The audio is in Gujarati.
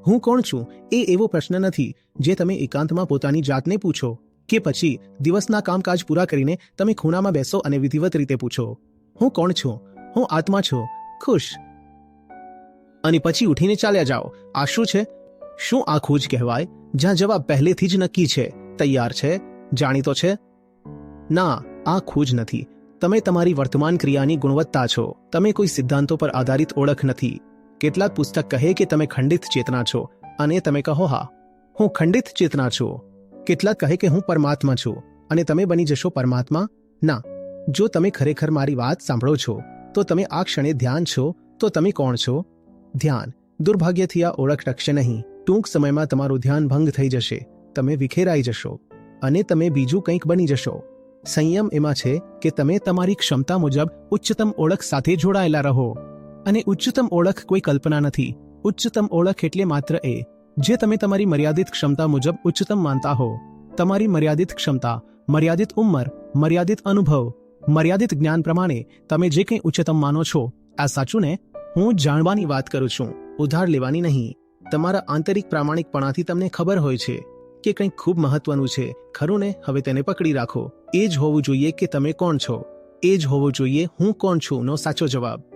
હું કોણ છું એ એવો પ્રશ્ન નથી જે તમે એકાંતમાં પોતાની જાતને પૂછો કે પછી દિવસના કામકાજ પૂરા કરીને તમે ખૂણામાં બેસો અને વિધિવત રીતે પૂછો, હું કોણ છું? હું આત્મા છું, ખુશ, અને પછી ઉઠીને ચાલ્યા જાઓ. આ શું છે? શું આ ખોજ કહેવાય જ્યાં જવાબ પહેલેથી જ નક્કી છે, તૈયાર છે, જાણીતો છે? ના, આ ખોજ નથી. તમે તમારી વર્તમાન ક્રિયાની ગુણવત્તા છો. તમે કોઈ સિદ્ધાંતો પર આધારિત ઓળખ નથી. કેટલાક પુસ્તક કહે કે તમે ખંડિત ચેતના છો અને તમે કહો હા, હું ખંડિત ચેતના છું. કેટલાક કહે કે હું પરમાત્મા છું અને તમે બની જશો પરમાત્મા. ના, જો તમે ખરેખર મારી વાત સાંભળો છો તો તમે આ ક્ષણે ધ્યાન છો. તો તમે કોણ છો? ધ્યાન. દુર્ભાગ્યથી આ ઓળખ ટકશે નહીં. ટૂંક સમયમાં તમારું ધ્યાન ભંગ થઈ જશે. તમે વિખેરાઈ જશો અને તમે બીજું કંઈક બની જશો. સંયમ એમાં છે કે તમે તમારી ક્ષમતા મુજબ ઉચ્ચતમ ઓળખ સાથે જોડાયેલા રહો. અને ઉચ્ચતમ ઓળખ કોઈ કલ્પના નથી. ઉચ્ચતમ ઓળખ એટલે માત્ર એ જે તમે તમારી મર્યાદિત ક્ષમતા મુજબ ઉચ્ચતમ માનતા હો. તમારી મર્યાદિત ક્ષમતા, મર્યાદિત ઉંમર, મર્યાદિત અનુભવ, મર્યાદિત જ્ઞાન પ્રમાણે તમે જે કંઈ ઉચ્ચતમ માનો છો. આ સાચું ને? હું જાણવાની વાત કરું છું, ઉધાર લેવાની નહીં. તમારા આંતરિક પ્રામાણિકપણાથી તમને ખબર હોય છે કે કંઈક ખૂબ મહત્વનું છે, ખરું ને? હવે તેને પકડી રાખો. એ જ હોવું જોઈએ કે તમે કોણ છો. એ જ હોવો જોઈએ હું કોણ છું નો સાચો જવાબ.